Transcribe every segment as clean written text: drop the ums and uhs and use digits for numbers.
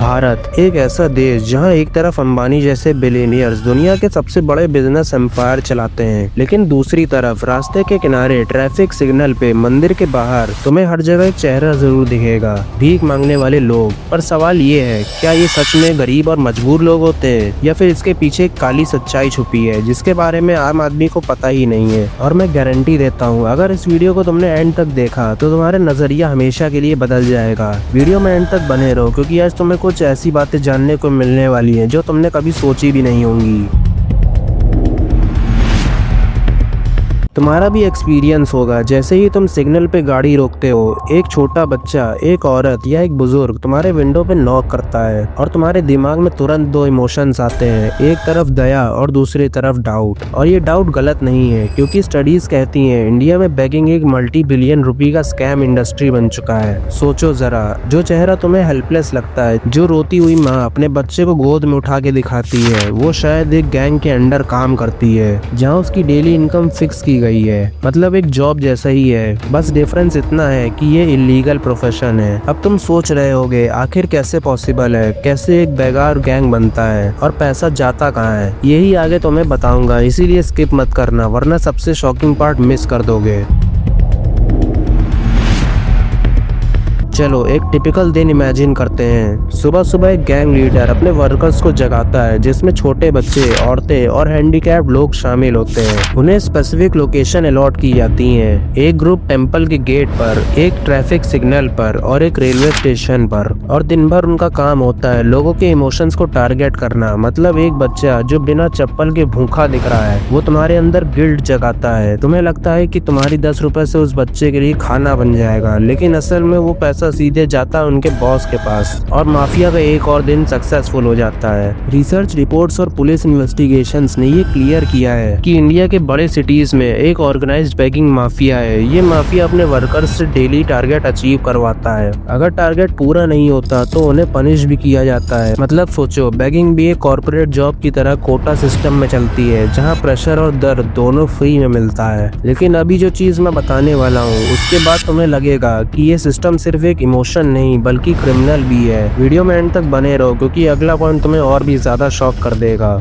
भारत एक ऐसा देश जहां एक तरफ अंबानी जैसे बिलियनियर्स दुनिया के सबसे बड़े बिजनेस एम्पायर चलाते हैं, लेकिन दूसरी तरफ रास्ते के किनारे ट्रैफिक सिग्नल पे मंदिर के बाहर तुम्हें हर जगह एक चेहरा जरूर दिखेगा, भीख मांगने वाले लोग। पर सवाल ये है, क्या ये सच में गरीब और मजबूर लोग होते हैं या फिर इसके पीछे एक काली सच्चाई छुपी है जिसके बारे में आम आदमी को पता ही नहीं है। और मैं गारंटी देता हूँ, अगर इस वीडियो को तुमने एंड तक देखा तो तुम्हारा नजरिया हमेशा के लिए बदल जाएगा। वीडियो में एंड तक बने रहो, क्योंकि आज तुम्हें कुछ ऐसी बातें जानने को मिलने वाली हैं जो तुमने कभी सोची भी नहीं होंगी। तुम्हारा भी एक्सपीरियंस होगा, जैसे ही तुम सिग्नल पे गाड़ी रोकते हो, एक छोटा बच्चा, एक औरत या एक बुजुर्ग तुम्हारे विंडो पे नॉक करता है और तुम्हारे दिमाग में तुरंत दो इमोशंस आते हैं, एक तरफ दया और दूसरी तरफ डाउट। और ये डाउट गलत नहीं है, क्योंकि स्टडीज कहती हैं इंडिया में बेगिंग एक मल्टी बिलियन रुपए का स्कैम इंडस्ट्री बन चुका है। सोचो जरा, जो चेहरा तुम्हें हेल्पलेस लगता है, जो रोती हुई माँ अपने बच्चे को गोद में उठा के दिखाती है, वो शायद एक गैंग के अंडर काम करती है जहाँ उसकी डेली इनकम फिक्स की गई है। मतलब एक जॉब जैसा ही है, बस डिफरेंस इतना है कि ये इलीगल प्रोफेशन है। अब तुम सोच रहे होगे, आखिर कैसे पॉसिबल है, कैसे एक बेगार गैंग बनता है और पैसा जाता कहाँ है? यही आगे तुम्हें बताऊंगा, इसीलिए स्किप मत करना, वरना सबसे शॉकिंग पार्ट मिस कर दोगे। चलो एक टिपिकल दिन इमेजिन करते हैं। सुबह सुबह एक गैंग लीडर अपने वर्कर्स को जगाता है, जिसमें छोटे बच्चे, औरतें और हैंडीकैप्ड लोग शामिल होते हैं। उन्हें स्पेसिफिक लोकेशन अलॉट की जाती है, एक ग्रुप टेंपल के गेट पर, एक ट्रैफिक सिग्नल पर और एक रेलवे स्टेशन पर। और दिन भर उनका काम होता है लोगों के इमोशंस को टारगेट करना। मतलब एक बच्चा जो बिना चप्पल के भूखा दिख रहा है, वो तुम्हारे अंदर गिल्ट जगाता है। तुम्हें लगता है कि तुम्हारी 10 रुपए से उस बच्चे के लिए खाना बन जाएगा, लेकिन असल में वो पैसा सीधे जाता है उनके बॉस के पास और माफिया का एक और दिन सक्सेसफुल हो जाता है। रिसर्च रिपोर्ट्स और पुलिस इन्वेस्टिगेशंस ने ये क्लियर किया है कि इंडिया के बड़े सिटीज में एक ऑर्गेनाइज्ड बेगिंग माफिया है। ये माफिया अपने वर्कर्स से डेली टारगेट अचीव करवाता है। अगर टारगेट पूरा नहीं होता तो उन्हें पनिश भी किया जाता है। मतलब सोचो, बेगिंग भी एक कॉर्पोरेट जॉब की तरह कोटा सिस्टम में चलती है, जहाँ प्रेशर और दर्द दोनों फ्री में मिलता है। लेकिन अभी जो चीज मैं बताने वाला हूँ, उसके बाद तुम्हें लगेगा कि ये सिस्टम सिर्फ एक इमोशन नहीं बल्कि क्रिमिनल भी है। वीडियो में एंड तक बने रहो, क्योंकि अगला पॉइंट तुम्हें और भी ज्यादा शॉक कर देगा।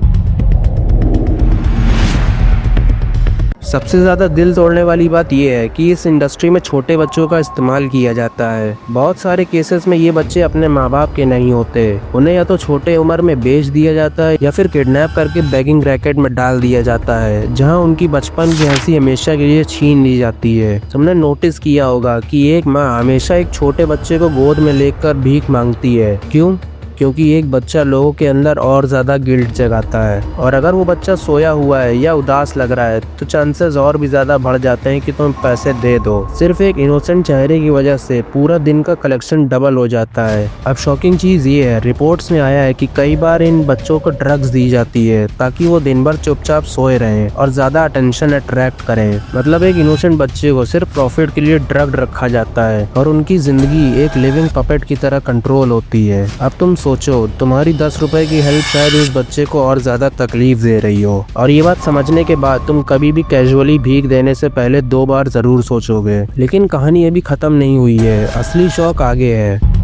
सबसे ज्यादा दिल तोड़ने वाली बात यह है कि इस इंडस्ट्री में छोटे बच्चों का इस्तेमाल किया जाता है। बहुत सारे केसेस में ये बच्चे अपने माँ बाप के नहीं होते, उन्हें या तो छोटे उम्र में बेच दिया जाता है या फिर किडनैप करके बेगिंग रैकेट में डाल दिया जाता है, जहाँ उनकी बचपन की हंसी हमेशा के लिए छीन ली जाती है। तुमने नोटिस किया होगा कि एक माँ हमेशा एक छोटे बच्चे को गोद में लेकर भीख मांगती है। क्यों? क्योंकि एक बच्चा लोगों के अंदर और ज्यादा गिल्ट जगाता है, और अगर वो बच्चा सोया हुआ है या उदास लग रहा है तो चांसेस और भी ज्यादा बढ़ जाते हैं कि तुम पैसे दे दो। सिर्फ एक इनोसेंट चेहरे की वजह से पूरा दिन का कलेक्शन डबल हो जाता है। अब शॉकिंग चीज ये है, रिपोर्ट्स में आया है कि कई बार इन बच्चों को ड्रग्स दी जाती है ताकि वो दिन भर चुपचाप सोए रहें और ज्यादा अटेंशन अट्रैक्ट करें। मतलब एक इनोसेंट बच्चे को सिर्फ प्रॉफिट के लिए ड्रग रखा जाता है और उनकी जिंदगी एक लिविंग पपेट की तरह कंट्रोल होती है। अब तुम सोचो, तुम्हारी 10 रुपए की हेल्प शायद उस बच्चे को और ज्यादा तकलीफ दे रही हो। और ये बात समझने के बाद तुम कभी भी कैजुअली भीख देने से पहले 2 बार जरूर सोचोगे। लेकिन कहानी अभी खत्म नहीं हुई है, असली शौक आगे है।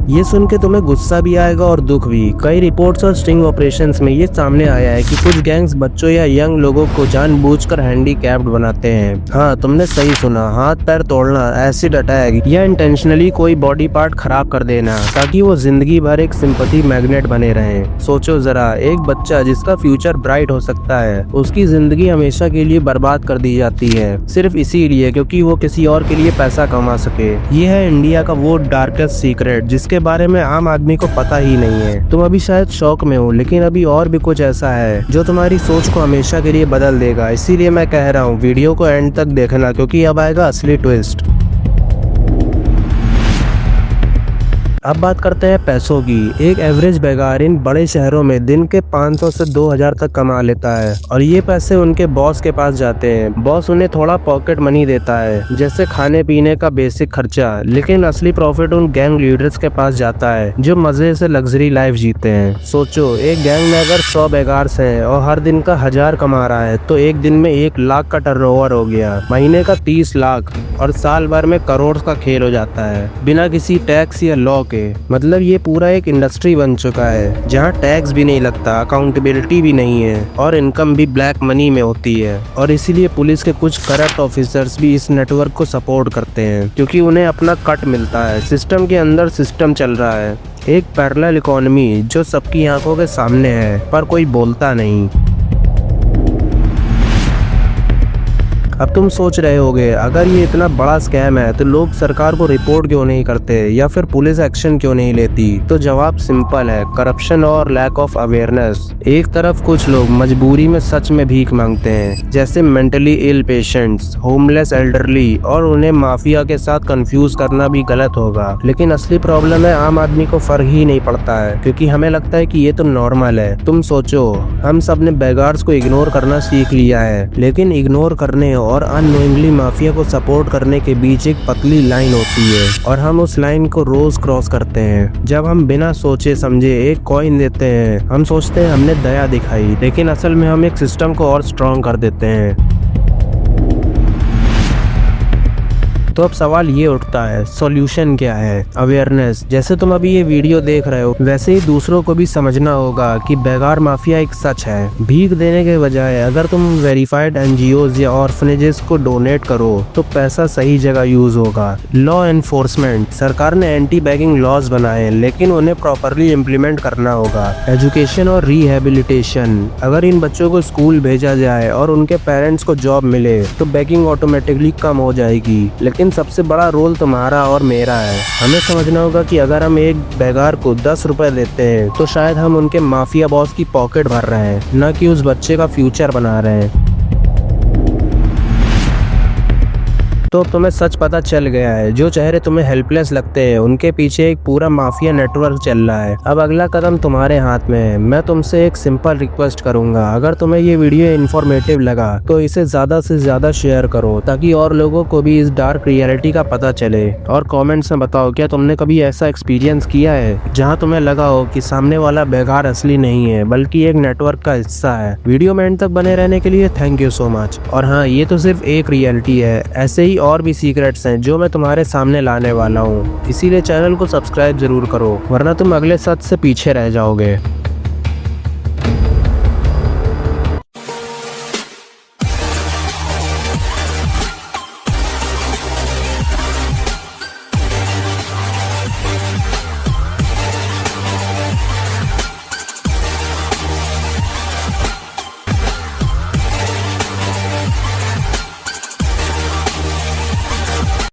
ये सुन के तुम्हें गुस्सा भी आएगा और दुख भी। कई रिपोर्ट्स और स्टिंग ऑपरेशंस में ये सामने आया है कि कुछ गैंग्स बच्चों या यंग लोगों को जानबूझकर हैंडीकैप्ड बनाते हैं। हाँ, तुमने सही सुना, हाथ पैर तोड़ना, एसिड अटैक या इंटेंशनली कोई बॉडी पार्ट खराब कर देना ताकि वो जिंदगी भर एक सिंपैथी मैग्नेट बने रहे। सोचो जरा, एक बच्चा जिसका फ्यूचर ब्राइट हो सकता है, उसकी जिंदगी हमेशा के लिए बर्बाद कर दी जाती है, सिर्फ इसीलिए क्योंकि वो किसी और के लिए पैसा कमा सके। ये है इंडिया का वो डार्केस्ट सीक्रेट जिसके बारे में आम आदमी को पता ही नहीं है। तुम अभी शायद शौक में हो, लेकिन अभी और भी कुछ ऐसा है जो तुम्हारी सोच को हमेशा के लिए बदल देगा। इसीलिए मैं कह रहा हूँ, वीडियो को एंड तक देखना, क्योंकि अब आएगा असली ट्विस्ट। अब बात करते हैं पैसों की। एक एवरेज बेगार इन बड़े शहरों में दिन के 500 से 2000 तक कमा लेता है और ये पैसे उनके बॉस के पास जाते हैं। बॉस उन्हें थोड़ा पॉकेट मनी देता है, जैसे खाने पीने का बेसिक खर्चा, लेकिन असली प्रॉफिट उन गैंग लीडर्स के पास जाता है जो मजे से लग्जरी लाइफ जीते हैं। सोचो, एक गैंग में अगर 100 बेगार्स हैं और हर दिन का 1000 कमा रहा है तो एक दिन में 1 लाख का टर्नओवर हो गया, महीने का 30 लाख और साल भर में करोड़ का खेल हो जाता है बिना किसी टैक्स या लॉ के। मतलब ये पूरा एक इंडस्ट्री बन चुका है जहाँ टैक्स भी नहीं लगता, अकाउंटेबिलिटी भी नहीं है और इनकम भी ब्लैक मनी में होती है। और इसीलिए पुलिस के कुछ करप्ट ऑफिसर्स भी इस नेटवर्क को सपोर्ट करते हैं क्योंकि उन्हें अपना कट मिलता है। सिस्टम के अंदर सिस्टम चल रहा है, एक पैरेलल इकोनॉमी जो सबकी आंखों के सामने है पर कोई बोलता नहीं। अब तुम सोच रहे होगे, अगर ये इतना बड़ा स्कैम है तो लोग सरकार को रिपोर्ट क्यों नहीं करते या फिर पुलिस एक्शन क्यों नहीं लेती? तो जवाब सिंपल है, करप्शन और लैक ऑफ अवेयरनेस। एक तरफ कुछ लोग मजबूरी में सच में भीख मांगते हैं, जैसे mentally ill patients, homeless elderly, और उन्हें माफिया के साथ कंफ्यूज करना भी गलत होगा। लेकिन असली प्रॉब्लम है आम आदमी को फर्क ही नहीं पड़ता है क्योंकि हमें लगता है कि ये तो नॉर्मल है। तुम सोचो, हम सब ने बेगार्स को इग्नोर करना सीख लिया है, लेकिन इग्नोर करने और अननोइंगली माफिया को सपोर्ट करने के बीच एक पतली लाइन होती है और हम उस लाइन को रोज क्रॉस करते हैं। जब हम बिना सोचे समझे एक कॉइन देते हैं, हम सोचते हैं हमने दया दिखाई, लेकिन असल में हम एक सिस्टम को और स्ट्रॉन्ग कर देते हैं। तो अब सवाल ये उठता है, सॉल्यूशन क्या है? अवेयरनेस। जैसे तुम अभी ये वीडियो देख रहे हो, वैसे ही दूसरों को भी समझना होगा कि बेगार माफिया एक सच है। भीख देने के बजाय अगर तुम वेरीफाइड एनजीओज या ऑर्फनेजेस को डोनेट करो तो पैसा सही जगह यूज होगा। Law enforcement. सरकार ने एंटी बैगिंग लॉज बनाए, लेकिन उन्हें प्रॉपरली इम्प्लीमेंट करना होगा। एजुकेशन और रिहेबिलिटेशन। अगर इन बच्चों को स्कूल भेजा जाए और उनके पेरेंट्स को जॉब मिले तो बैगिंग ऑटोमेटिकली कम हो जाएगी। लेकिन सबसे बड़ा रोल तुम्हारा और मेरा है। हमें समझना होगा कि अगर हम एक बेगार को 10 रुपए देते हैं तो शायद हम उनके माफिया बॉस की पॉकेट भर रहे हैं, न कि उस बच्चे का फ्यूचर बना रहे हैं। तो तुम्हें सच पता चल गया है, जो चेहरे तुम्हें हेल्पलेस लगते हैं उनके पीछे एक पूरा माफिया नेटवर्क चल रहा है। अब अगला कदम तुम्हारे हाथ में है। मैं तुमसे एक सिंपल रिक्वेस्ट करूंगा, अगर तुम्हें ये वीडियो इन्फॉर्मेटिव लगा तो इसे ज्यादा से ज्यादा शेयर करो ताकि और लोगों को भी इस डार्क रियलिटी का पता चले। और कमेंट्स में बताओ, क्या तुमने कभी ऐसा एक्सपीरियंस किया है जहाँ तुम्हें लगा हो कि सामने वाला बेगार असली नहीं है बल्कि एक नेटवर्क का हिस्सा है? वीडियो में एंड तक बने रहने के लिए थैंक यू सो मच। और हाँ, ये तो सिर्फ एक रियलिटी है, ऐसे ही और भी सीक्रेट्स हैं जो मैं तुम्हारे सामने लाने वाला हूँ। इसीलिए चैनल को सब्सक्राइब जरूर करो, वरना तुम अगले सच से पीछे रह जाओगे।